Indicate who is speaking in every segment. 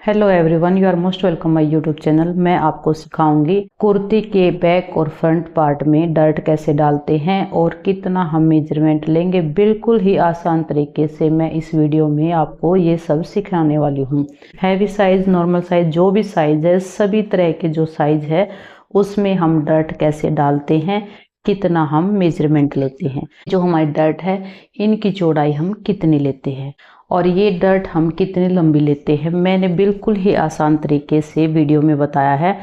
Speaker 1: Hello everyone, you are most welcome my YouTube channel. मैं आपको सिखाऊंगी कुर्ती के बैक और फ्रंट पार्ट में डर्ट कैसे डालते हैं और कितना हम मेजरमेंट लेंगे। बिल्कुल ही आसान तरीके से मैं इस वीडियो में आपको ये सब सिखाने वाली हूँ। हैवी साइज, नॉर्मल साइज, जो भी साइज है, सभी तरह के जो साइज है उसमें हम डर्ट कैसे डालते हैं, कितना हम मेजरमेंट लेते हैं, जो हमारी डर्ट है इनकी चौड़ाई हम कितनी लेते हैं और ये डर्ट हम कितनी लंबी लेते हैं, मैंने बिल्कुल ही आसान तरीके से वीडियो में बताया है।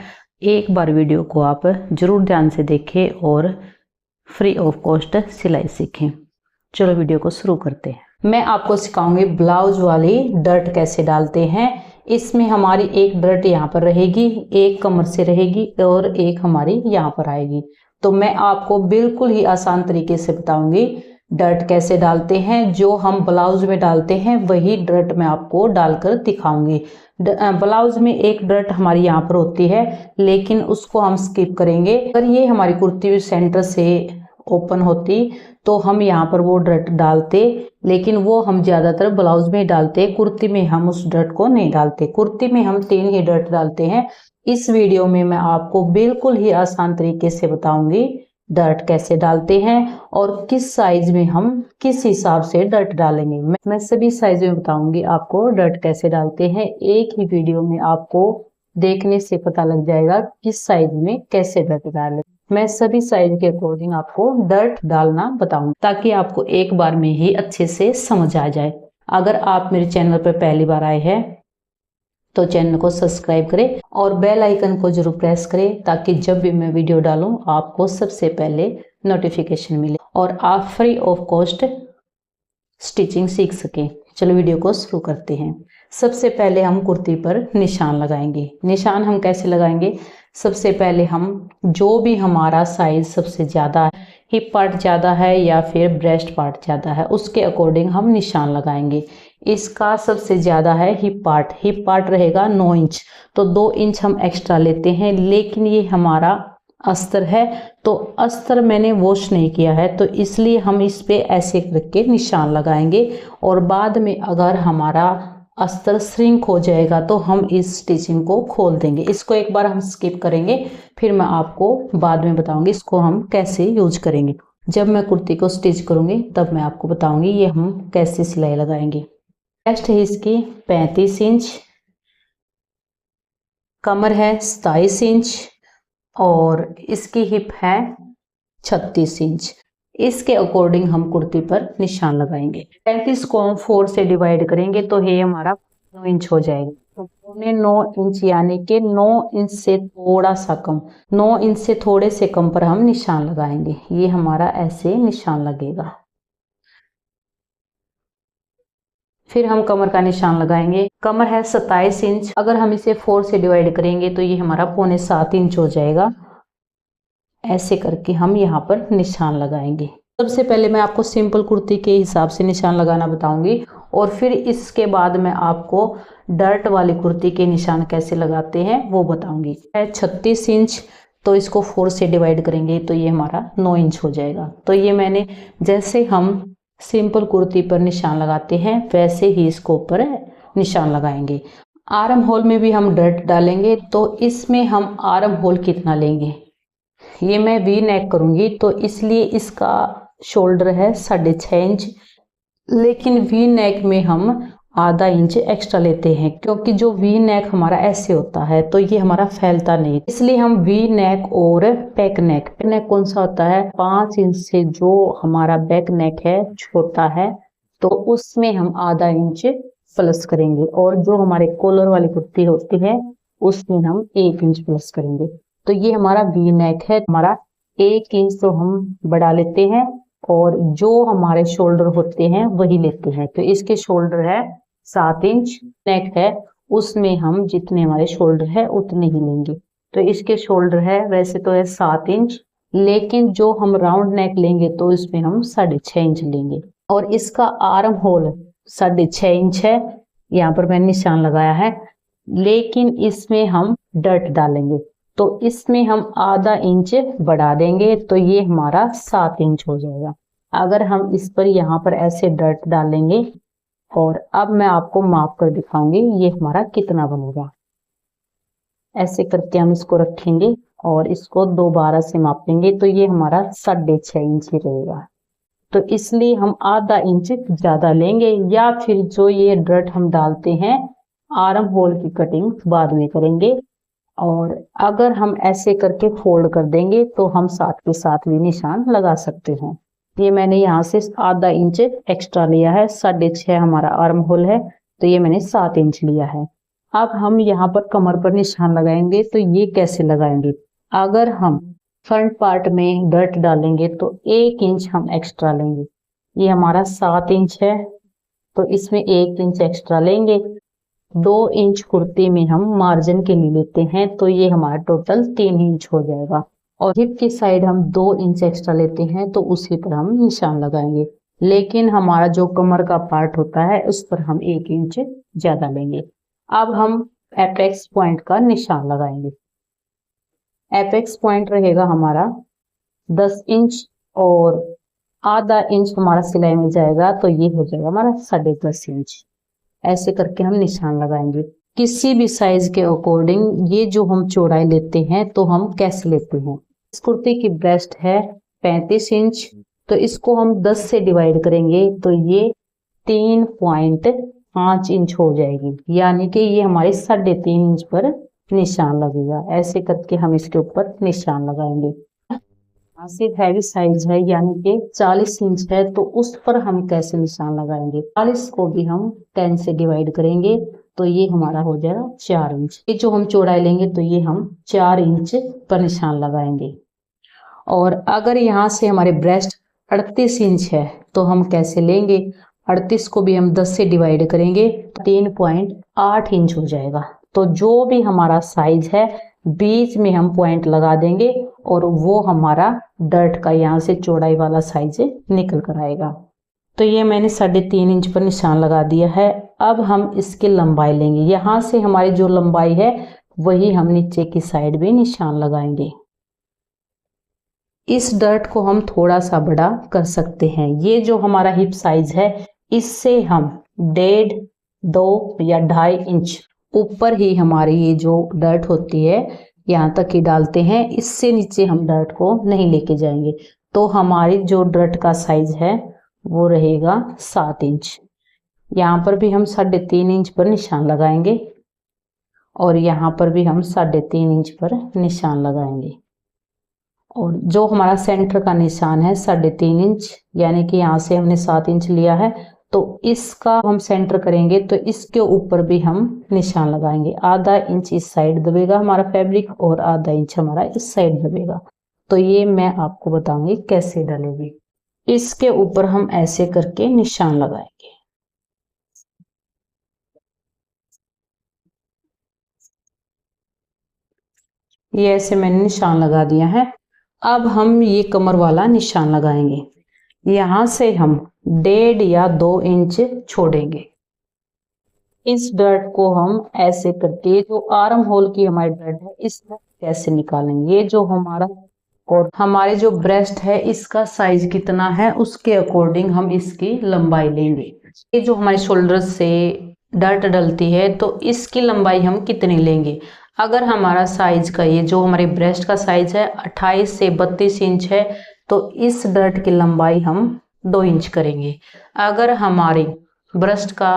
Speaker 1: एक बार वीडियो को आप जरूर ध्यान से देखें और फ्री ऑफ कॉस्ट सिलाई सीखें। चलो वीडियो को शुरू करते हैं। मैं आपको सिखाऊंगी ब्लाउज वाली डर्ट कैसे डालते हैं। इसमें हमारी एक डर्ट यहाँ पर रहेगी, एक कमर से रहेगी और एक हमारी यहाँ पर आएगी। तो मैं आपको बिल्कुल ही आसान तरीके से बताऊंगी डर्ट कैसे डालते हैं। जो हम ब्लाउज में डालते हैं वही डर्ट मैं आपको डालकर दिखाऊंगी। ब्लाउज में एक डर्ट हमारी यहाँ पर होती है, लेकिन उसको हम स्किप करेंगे। अगर ये हमारी कुर्ती सेंटर से ओपन होती तो हम यहाँ पर वो डर्ट डालते, लेकिन वो हम ज्यादातर ब्लाउज में डालते, कुर्ती में हम उस डर्ट को नहीं डालते। कुर्ती में हम 3 ही डर्ट डालते हैं। इस वीडियो में मैं आपको बिल्कुल ही आसान तरीके से बताऊंगी डर्ट कैसे डालते हैं और किस साइज में हम किस हिसाब से डर्ट डालेंगे। मैं सभी साइज में बताऊंगी आपको डर्ट कैसे डालते हैं। एक ही वीडियो में आपको देखने से पता लग जाएगा किस साइज में कैसे डर्ट डालें। मैं सभी साइज के अकॉर्डिंग आपको डर्ट डालना बताऊंगी ताकि आपको एक बार में ही अच्छे से समझ आ जाए। अगर आप मेरे चैनल पर पहली बार आए हैं तो चैनल को सब्सक्राइब करें और बेल आइकन को जरूर प्रेस करें ताकि जब भी मैं वीडियो डालूं आपको सबसे पहले नोटिफिकेशन मिले और आप फ्री ऑफ कॉस्ट स्टिचिंग सीख सकें। चलो वीडियो को शुरू करते हैं। सबसे पहले हम कुर्ती पर निशान लगाएंगे। निशान हम कैसे लगाएंगे? सबसे पहले हम जो भी हमारा साइज सबसे ज़्यादा है, हिप पार्ट ज़्यादा है या फिर ब्रेस्ट पार्ट ज़्यादा है, उसके अकॉर्डिंग हम निशान लगाएंगे। इसका सबसे ज़्यादा है हिप पार्ट। हिप पार्ट रहेगा 9 इंच, तो 2 इंच हम एक्स्ट्रा लेते हैं। लेकिन ये हमारा अस्तर है तो अस्तर मैंने वॉश नहीं किया है, तो इसलिए हम इस पे ऐसे करके निशान लगाएंगे और बाद में अगर हमारा अस्तर श्रिंक हो जाएगा तो हम इस स्टिचिंग को खोल देंगे। इसको एक बार हम स्किप करेंगे, फिर मैं आपको बाद में बताऊंगी इसको हम कैसे यूज करेंगे। जब मैं कुर्ती को स्टिच करूंगी तब मैं आपको बताऊंगी ये हम कैसे सिलाई लगाएंगे। चेस्ट है इसकी 35 इंच, कमर है 27 इंच और इसकी हिप है 36 इंच। इसके अकॉर्डिंग हम कुर्ती पर निशान लगाएंगे। 35 को हम 4 से डिवाइड करेंगे तो ये हमारा 9 इंच हो जाएगा। तो पौने 9 इंच यानी कि 9 इंच से थोड़ा सा कम, 9 इंच से थोड़े से कम पर हम निशान लगाएंगे। ये हमारा ऐसे निशान लगेगा। फिर हम कमर का निशान लगाएंगे। कमर है 27 इंच, अगर हम इसे 4 से डिवाइड करेंगे तो ये हमारा पौने 7 इंच हो जाएगा। ऐसे करके हम यहाँ पर निशान लगाएंगे। सबसे पहले मैं आपको सिंपल कुर्ती के हिसाब से निशान लगाना बताऊंगी और फिर इसके बाद मैं आपको डर्ट वाली कुर्ती के निशान कैसे लगाते हैं वो बताऊंगी। है 36 इंच, तो इसको 4 से डिवाइड करेंगे तो ये हमारा 9 इंच हो जाएगा। तो ये मैंने जैसे हम सिंपल कुर्ती पर निशान लगाते हैं वैसे ही इसको ऊपर निशान लगाएंगे। आर्म होल में भी हम डर्ट डालेंगे, तो इसमें हम आर्म होल कितना लेंगे, ये मैं वी नेक करूंगी तो इसलिए इसका शोल्डर है 6.5 इंच, लेकिन वी नेक में हम आधा इंच एक्स्ट्रा लेते हैं क्योंकि जो वी नेक हमारा ऐसे होता है तो ये हमारा फैलता नहीं, इसलिए हम वी नेक और बैक नेक। बैक नेक कौन सा होता है? 5 इंच से जो हमारा बैक नेक है छोटा है तो उसमें हम आधा इंच प्लस करेंगे और जो हमारे कॉलर वाली कुर्ती होती है उसमें हम 1 इंच प्लस करेंगे। तो ये हमारा वी नेक है। हमारा 1 इंच तो हम बढ़ा लेते हैं और जो हमारे शोल्डर होते हैं वही लेते हैं। तो इसके शोल्डर है 7 इंच, नेक है उसमें हम जितने हमारे शोल्डर है उतने ही लेंगे। तो इसके शोल्डर है वैसे तो है 7 इंच, लेकिन जो हम राउंड नेक लेंगे तो इसमें हम 6.5 इंच लेंगे और इसका आर्म होल 6.5 इंच है। यहाँ पर मैंने निशान लगाया है, लेकिन इसमें हम डर्ट डालेंगे तो इसमें हम आधा इंच बढ़ा देंगे तो ये हमारा 7 इंच हो जाएगा। अगर हम इस पर यहाँ पर ऐसे डर्ट डालेंगे और अब मैं आपको माप कर दिखाऊंगी ये हमारा कितना बनेगा। ऐसे करके हम इसको रखेंगे और इसको दोबारा से मापेंगे तो ये हमारा 6.5 इंच ही रहेगा। तो इसलिए हम आधा इंच ज्यादा लेंगे, या फिर जो ये डर्ट हम डालते हैं आर्म होल की कटिंग बाद में करेंगे। और अगर हम ऐसे करके फोल्ड कर देंगे तो हम साथ के साथ भी निशान लगा सकते हैं। ये मैंने यहाँ से आधा इंच एक्स्ट्रा लिया है, 6.5 हमारा आर्म होल है, तो ये मैंने 7 इंच लिया है। अब हम यहाँ पर कमर पर निशान लगाएंगे। तो ये कैसे लगाएंगे, अगर हम फ्रंट पार्ट में डर्ट डालेंगे तो 1 इंच हम एक्स्ट्रा लेंगे। ये हमारा 7 इंच है तो इसमें 1 इंच एक्स्ट्रा लेंगे। 2 इंच कुर्ती में हम मार्जिन के लिए लेते हैं तो ये हमारा टोटल 3 इंच हो जाएगा। और हिप की साइड हम 2 इंच एक्स्ट्रा लेते हैं तो उसी पर हम निशान लगाएंगे। लेकिन हमारा जो कमर का पार्ट होता है उस पर हम 1 इंच ज्यादा लेंगे। अब हम एपेक्स पॉइंट का निशान लगाएंगे। एपेक्स पॉइंट रहेगा हमारा 10 इंच और आधा इंच हमारा सिलाई में जाएगा तो ये हो जाएगा हमारा 10.5 इंच। ऐसे करके हम निशान लगाएंगे। किसी भी साइज के अकॉर्डिंग ये जो हम चौड़ाई लेते हैं तो हम कैसे लेते हैं। इस कुर्ती की ब्रेस्ट है 35 इंच, तो इसको हम 10 से डिवाइड करेंगे तो ये 3.5 इंच हो जाएगी, यानी कि ये हमारे 3.5 इंच पर निशान लगेगा। ऐसे करके हम इसके ऊपर निशान लगाएंगे। सिर्फ हैवी साइज है यानी कि 40 इंच है तो उस पर हम कैसे निशान लगाएंगे। 40 को भी हम 10 से डिवाइड करेंगे तो ये हमारा हो जाएगा 4 इंच। ये जो हम चौड़ाई लेंगे तो ये हम 4 इंच पर निशान लगाएंगे। और अगर यहाँ से हमारे ब्रेस्ट 38 इंच है तो हम कैसे लेंगे। 38 को भी हम 10 से डिवाइड करेंगे 3.8 इंच हो जाएगा। तो जो भी हमारा साइज है बीच में हम पॉइंट लगा देंगे और वो हमारा डर्ट का यहाँ से चौड़ाई वाला साइज निकल कर आएगा। तो ये मैंने 3.5 इंच पर निशान लगा दिया है। अब हम इसकी लंबाई लेंगे। यहाँ से हमारी जो लंबाई है वही हम नीचे की साइड भी निशान लगाएंगे। इस डर्ट को हम थोड़ा सा बड़ा कर सकते हैं। ये जो हमारा हिप साइज है इससे हम 1.5, 2 या 2.5 इंच ऊपर ही हमारी ये जो डर्ट होती है यहाँ तक ही डालते हैं। इससे नीचे हम डर्ट को नहीं लेके जाएंगे। तो हमारी जो डर्ट का साइज है वो रहेगा 7 इंच। यहाँ पर भी हम 3.5 इंच पर निशान लगाएंगे और यहाँ पर भी हम 3.5 इंच पर निशान लगाएंगे। और जो हमारा सेंटर का निशान है 3.5 इंच, यानी कि यहाँ से हमने 7 इंच लिया है तो इसका हम सेंटर करेंगे तो इसके ऊपर भी हम निशान लगाएंगे। आधा इंच इस साइड दबेगा हमारा फैब्रिक और आधा इंच हमारा इस साइड दबेगा। तो ये मैं आपको बताऊंगी कैसे डलेगी। इसके ऊपर हम ऐसे करके निशान लगाएंगे। ये ऐसे मैंने निशान लगा दिया है। अब हम ये कमर वाला निशान लगाएंगे। यहाँ से हम 1.5 या 2 इंच छोड़ेंगे। इस डर्ट को हम ऐसे करके जो आर्म होल की हमारी डर्ट है इसमें कैसे निकालेंगे। ये जो हमारा और हमारे जो ब्रेस्ट है इसका साइज कितना है उसके अकॉर्डिंग हम इसकी लंबाई लेंगे। ये जो हमारे शोल्डर से डर्ट डलती है तो इसकी लंबाई हम कितनी लेंगे। अगर हमारा साइज का ये जो हमारे ब्रेस्ट का साइज है 28 से 32 इंच है तो इस डर्ट की लंबाई हम 2 इंच करेंगे। अगर हमारी ब्रेस्ट का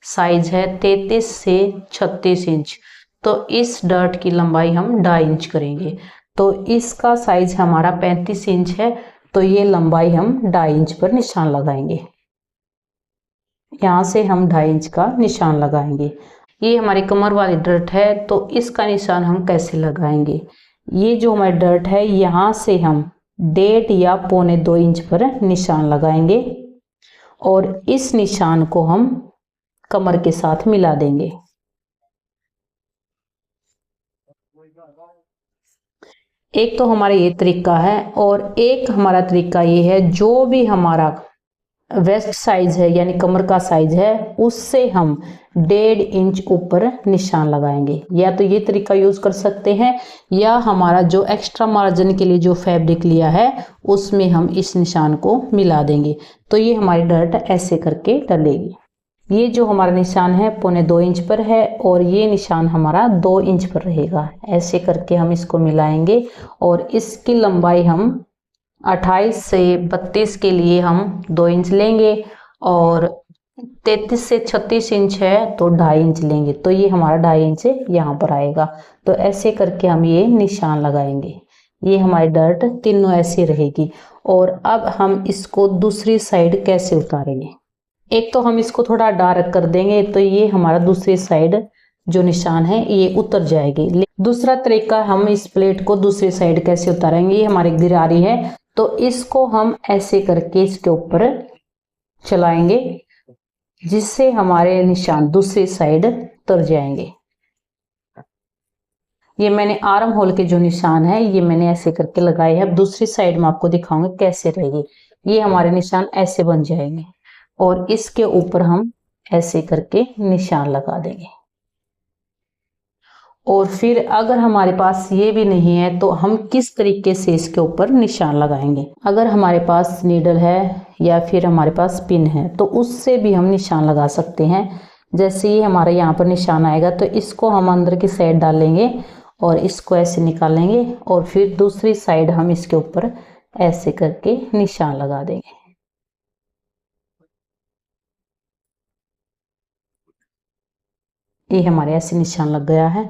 Speaker 1: साइज है 33 से 36 इंच तो इस डर्ट की लंबाई हम 2.5 इंच करेंगे। तो इसका साइज हमारा 35 इंच है तो ये लंबाई हम 2.5 इंच पर निशान लगाएंगे। यहाँ से हम 2.5 इंच का निशान लगाएंगे। ये हमारी कमर वाली डर्ट है तो इसका निशान हम कैसे लगाएंगे। ये जो हमारी डर्ट है यहाँ से हम 1.5 या 1.25 इंच पर निशान लगाएंगे और इस निशान को हम कमर के साथ मिला देंगे। एक तो हमारा ये तरीका है और एक हमारा तरीका ये है जो भी हमारा वेस्ट साइज है यानी कमर का साइज है उससे हम 1.5 इंच ऊपर निशान लगाएंगे। या तो ये तरीका यूज कर सकते हैं या हमारा जो एक्स्ट्रा मार्जिन के लिए जो फैब्रिक लिया है उसमें हम इस निशान को मिला देंगे। तो ये हमारी डर्ट ऐसे करके डलेगी। ये जो हमारा निशान है 1.25 इंच पर है और ये निशान हमारा 2 इंच पर रहेगा। ऐसे करके हम इसको मिलाएंगे और इसकी लंबाई हम 28 से 32 के लिए हम 2 इंच लेंगे और 33 से 36 इंच है तो 2.5 इंच लेंगे, तो ये हमारा 2.5 इंच यहाँ पर आएगा। तो ऐसे करके हम ये निशान लगाएंगे। ये हमारी डर्ट तीनों ऐसे रहेगी। और अब हम इसको दूसरी साइड कैसे उतारेंगे, एक तो हम इसको थोड़ा डार्क कर देंगे तो ये हमारा दूसरी साइड जो निशान है ये उतर जाएगी। दूसरा तरीका, हम इस प्लेट को दूसरी साइड कैसे उतारेंगे, ये हमारी गिरारी है तो इसको हम ऐसे करके इसके ऊपर चलाएंगे जिससे हमारे निशान दूसरी साइड उतर जाएंगे। ये मैंने आर्म होल के जो निशान है ये मैंने ऐसे करके लगाए हैं। अब दूसरी साइड में आपको दिखाऊंगी कैसे रहेगी। ये हमारे निशान ऐसे बन जाएंगे और इसके ऊपर हम ऐसे करके निशान लगा देंगे। और फिर अगर हमारे पास ये भी नहीं है तो हम किस तरीके से इसके ऊपर निशान लगाएंगे। अगर हमारे पास नीडल है या फिर हमारे पास पिन है तो उससे भी हम निशान लगा सकते हैं। जैसे ये हमारे यहाँ पर निशान आएगा तो इसको हम अंदर की साइड डालेंगे और इसको ऐसे निकालेंगे और फिर दूसरी साइड हम इसके ऊपर ऐसे करके निशान लगा देंगे। ये हमारे ऐसे निशान लग गया है।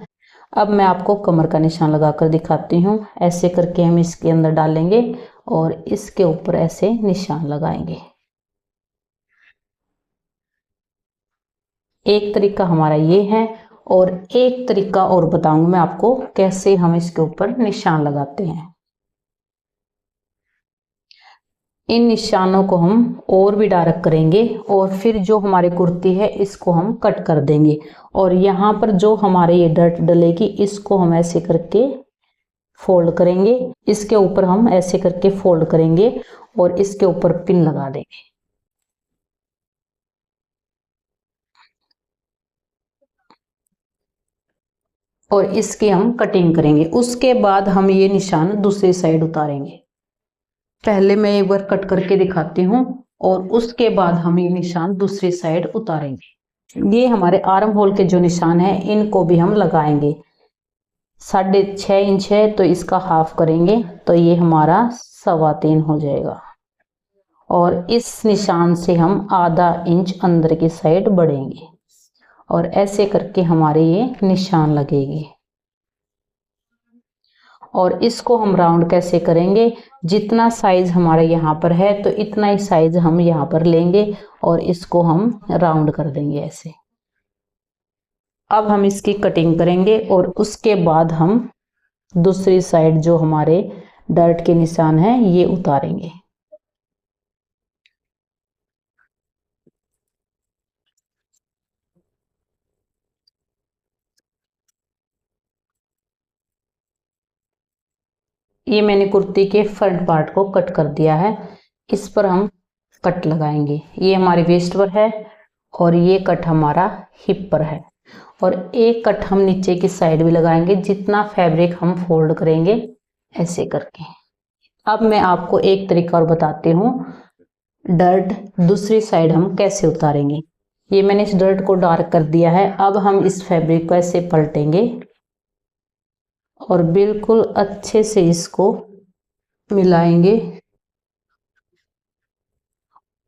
Speaker 1: अब मैं आपको कमर का निशान लगाकर दिखाती हूँ। ऐसे करके हम इसके अंदर डालेंगे और इसके ऊपर ऐसे निशान लगाएंगे। एक तरीका हमारा ये है और एक तरीका और बताऊंगी मैं आपको कैसे हम इसके ऊपर निशान लगाते हैं। इन निशानों को हम और भी डार्क करेंगे और फिर जो हमारी कुर्ती है इसको हम कट कर देंगे और यहाँ पर जो हमारे ये डर्ट डलेगी इसको हम ऐसे करके फोल्ड करेंगे। इसके ऊपर हम ऐसे करके फोल्ड करेंगे और इसके ऊपर पिन लगा देंगे। और इसकी हम कटिंग करेंगे। उसके बाद हम ये निशान दूसरी साइड उतारेंगे। पहले मैं एक बार कट करके दिखाती हूँ और उसके बाद हम ये निशान दूसरी साइड उतारेंगे। ये हमारे आर्म होल के जो निशान है इनको भी हम लगाएंगे। 6.5 इंच है तो इसका हाफ करेंगे तो ये हमारा 3.25 हो जाएगा और इस निशान से हम आधा इंच अंदर की साइड बढ़ेंगे और ऐसे करके हमारे ये निशान लगेगी। और इसको हम राउंड कैसे करेंगे, जितना साइज हमारे यहाँ पर है तो इतना ही साइज हम यहाँ पर लेंगे और इसको हम राउंड कर देंगे ऐसे। अब हम इसकी कटिंग करेंगे और उसके बाद हम दूसरी साइड जो हमारे डर्ट के निशान है ये उतारेंगे। ये मैंने कुर्ती के फ्रंट पार्ट को कट कर दिया है। इस पर हम कट लगाएंगे। ये हमारी वेस्ट पर है और ये कट हमारा हिप पर है और एक कट हम नीचे की साइड भी लगाएंगे जितना फैब्रिक हम फोल्ड करेंगे ऐसे करके। अब मैं आपको एक तरीका और बताती हूँ डर्ट दूसरी साइड हम कैसे उतारेंगे। ये मैंने इस डर्ट को डार्क कर दिया है। अब हम इस फैब्रिक को ऐसे पलटेंगे और बिल्कुल अच्छे से इसको मिलाएंगे।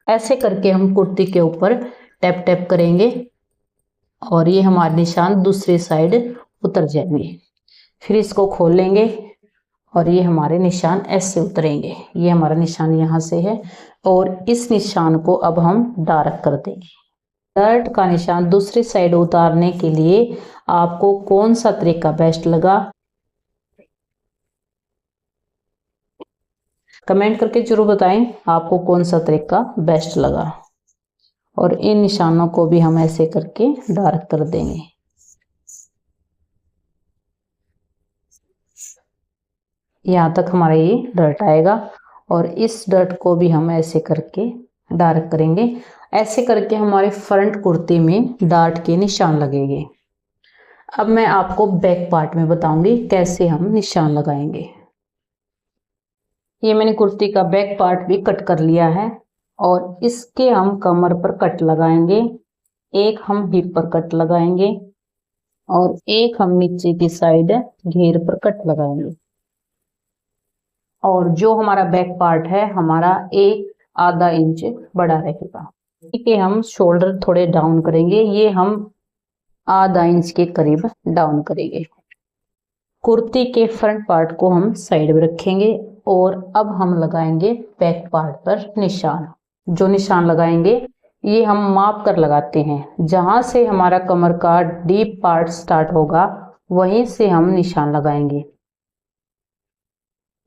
Speaker 1: ऐसे करके हम कुर्ती के ऊपर टैप टैप करेंगे और ये हमारे निशान दूसरी साइड उतर जाएंगे। फिर इसको खोलेंगे और ये हमारे निशान ऐसे उतरेंगे। ये हमारा निशान यहाँ से है और इस निशान को अब हम डार्क कर देंगे। डर्ट का निशान दूसरी साइड उतारने के लिए आपको कौन सा तरीका बेस्ट लगा कमेंट करके जरूर बताएं आपको कौन सा तरीका बेस्ट लगा। और इन निशानों को भी हम ऐसे करके डार्क कर देंगे। यहाँ तक हमारा ये डर्ट आएगा और इस डर्ट को भी हम ऐसे करके डार्क करेंगे। ऐसे करके हमारे फ्रंट कुर्ती में डार्ट के निशान लगेंगे। अब मैं आपको बैक पार्ट में बताऊंगी कैसे हम निशान लगाएंगे। ये मैंने कुर्ती का बैक पार्ट भी कट कर लिया है और इसके हम कमर पर कट लगाएंगे एक हम हिप पर कट लगाएंगे और एक हम नीचे की साइड घेर पर कट लगाएंगे। और जो हमारा बैक पार्ट है हमारा एक आधा इंच बड़ा रहेगा। ठीक है, हम शोल्डर थोड़े डाउन करेंगे, ये हम आधा इंच के करीब डाउन करेंगे। कुर्ती के फ्रंट पार्ट को हम साइड में रखेंगे और अब हम लगाएंगे बैक पार्ट पर निशान। जो निशान लगाएंगे ये हम माप कर लगाते हैं। जहां से हमारा कमर का डीप पार्ट स्टार्ट होगा वहीं से हम निशान लगाएंगे।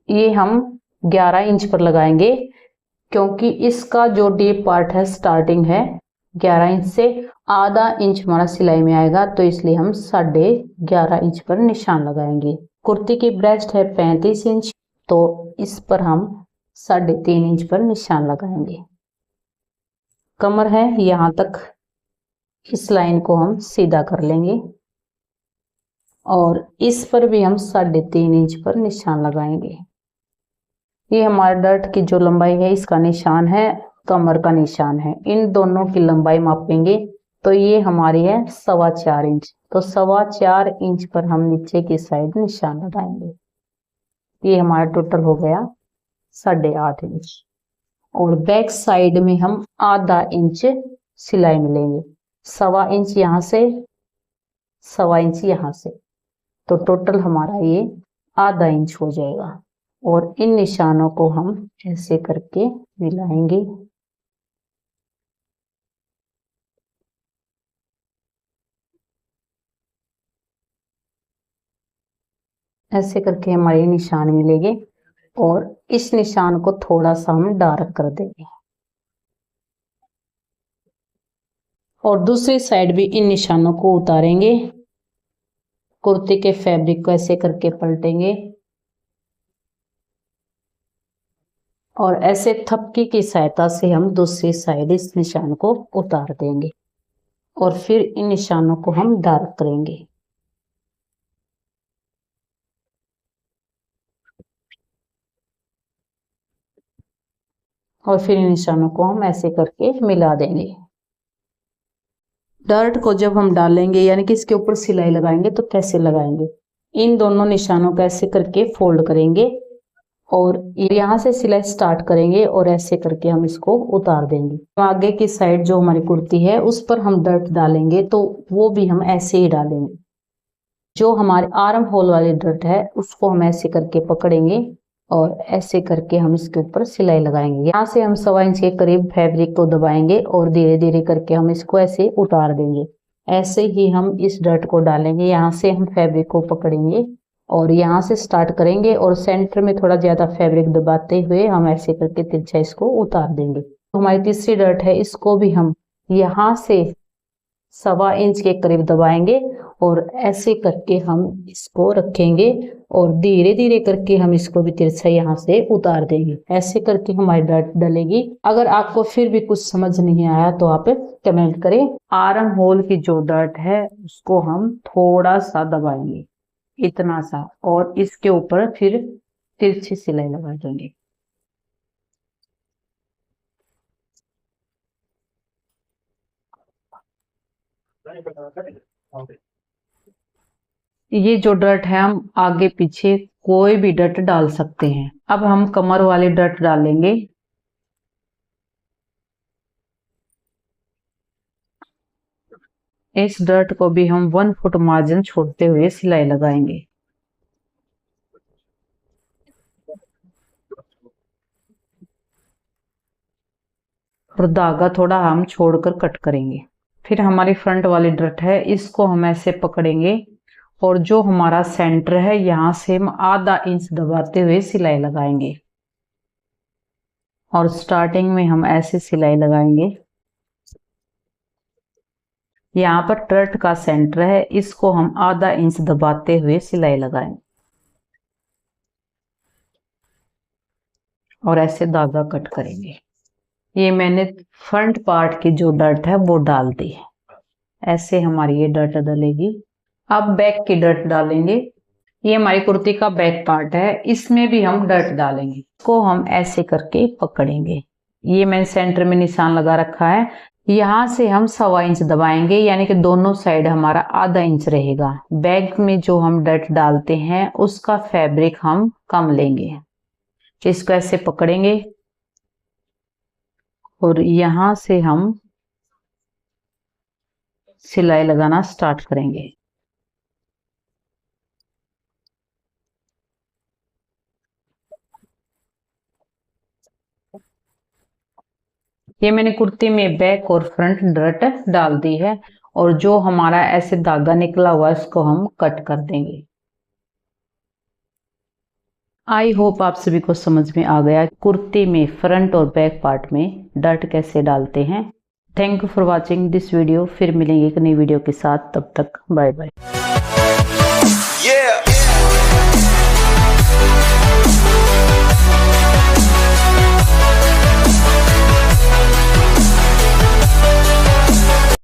Speaker 1: ये हम 11 इंच पर लगाएंगे क्योंकि इसका जो डीप पार्ट है स्टार्टिंग है 11 इंच से, आधा इंच हमारा सिलाई में आएगा, तो इसलिए हम 11.5 इंच पर निशान लगाएंगे। कुर्ती की ब्रेस्ट है 35 इंच, तो इस पर हम 3.5 इंच पर निशान लगाएंगे। कमर है यहाँ तक, इस लाइन को हम सीधा कर लेंगे और इस पर भी हम 3.5 इंच पर निशान लगाएंगे। ये हमारे डर्ट की जो लंबाई है इसका निशान है, कमर का निशान है। इन दोनों की लंबाई मापेंगे तो ये हमारी है 4.25 इंच, तो 4.25 इंच पर हम नीचे की साइड निशान लगाएंगे। ये हमारा टोटल हो गया 8.5 इंच। और बैक साइड में हम आधा इंच सिलाई मिलेंगे, 1.25 इंच यहाँ से, 1.25 इंच यहाँ से, तो टोटल हमारा ये आधा इंच हो जाएगा। और इन निशानों को हम ऐसे करके मिलाएंगे। ऐसे करके हमारे निशान मिलेंगे और इस निशान को थोड़ा सा हम डार्क कर देंगे और दूसरी साइड भी इन निशानों को उतारेंगे। कुर्ती के फैब्रिक को ऐसे करके पलटेंगे और ऐसे थपकी की सहायता से हम दूसरी साइड इस निशान को उतार देंगे और फिर इन निशानों को हम डार्क करेंगे। और फिर इन निशानों को हम ऐसे करके मिला देंगे। डर्ट को जब हम डालेंगे यानी कि इसके ऊपर सिलाई लगाएंगे तो कैसे लगाएंगे, इन दोनों निशानों को ऐसे करके फोल्ड करेंगे और यहाँ से सिलाई स्टार्ट करेंगे और ऐसे करके हम इसको उतार देंगे। आगे की साइड जो हमारी कुर्ती है उस पर हम डर्ट डालेंगे तो वो भी हम ऐसे ही डालेंगे। जो हमारे आर्म होल वाली डर्ट है उसको हम ऐसे करके पकड़ेंगे और ऐसे करके हम इसके ऊपर सिलाई लगाएंगे। यहाँ से हम 1.25 इंच के करीब फैब्रिक को दबाएंगे और धीरे धीरे करके हम इसको ऐसे उतार देंगे। ऐसे ही हम इस डर्ट को डालेंगे, यहाँ से हम फैब्रिक को पकड़ेंगे और यहाँ से स्टार्ट करेंगे और सेंटर में थोड़ा ज्यादा फैब्रिक दबाते हुए हम ऐसे करके तिरछा इसको उतार देंगे। तो हमारी तीसरी डर्ट है, इसको भी हम यहाँ से 1.25 इंच के करीब दबाएंगे और ऐसे करके हम इसको रखेंगे और धीरे धीरे करके हम इसको भी तिरछा यहाँ से उतार देंगे। ऐसे करके हमारी डर्ट डलेगी। अगर आपको फिर भी कुछ समझ नहीं आया तो आप कमेंट करें। आर्म होल की जो डर्ट है उसको हम थोड़ा सा दबाएंगे, इतना सा, और इसके ऊपर फिर तिरछी सिलाई लगा देंगे। ये जो डर्ट है हम आगे पीछे कोई भी डर्ट डाल सकते हैं। अब हम कमर वाली डर्ट डालेंगे। इस डर्ट को भी हम 1 फुट मार्जिन छोड़ते हुए सिलाई लगाएंगे। और धागा थोड़ा हम छोड़कर कट करेंगे। फिर हमारी फ्रंट वाली डर्ट है, इसको हम ऐसे पकड़ेंगे और जो हमारा सेंटर है यहाँ से हम आधा इंच दबाते हुए सिलाई लगाएंगे और स्टार्टिंग में हम ऐसे सिलाई लगाएंगे। यहाँ पर डर्ट का सेंटर है, इसको हम आधा इंच दबाते हुए सिलाई लगाएंगे और ऐसे धागा कट करेंगे। ये मैंने फ्रंट पार्ट की जो डर्ट है वो डाल दी है। ऐसे हमारी ये डर्ट डलेगी। अब बैक की डर्ट डालेंगे। ये हमारी कुर्ती का बैक पार्ट है, इसमें भी हम डर्ट डालेंगे। इसको हम ऐसे करके पकड़ेंगे। ये मैंने सेंटर में निशान लगा रखा है, यहाँ से हम 1.25 इंच दबाएंगे, यानी कि दोनों साइड हमारा आधा इंच रहेगा। बैग में जो हम डर्ट डालते हैं उसका फैब्रिक हम कम लेंगे। इसको ऐसे पकड़ेंगे और यहाँ से हम सिलाई लगाना स्टार्ट करेंगे। ये मैंने कुर्ती में बैक और फ्रंट डर्ट डाल दी है और जो हमारा ऐसे धागा निकला हुआ है इसको हम कट कर देंगे। आई होप आप सभी को समझ में आ गया कुर्ती में फ्रंट और बैक पार्ट में डर्ट कैसे डालते हैं। Thank you for watching this video. फिर मिलेंगे एक नई वीडियो के साथ, तब तक बाय बाय।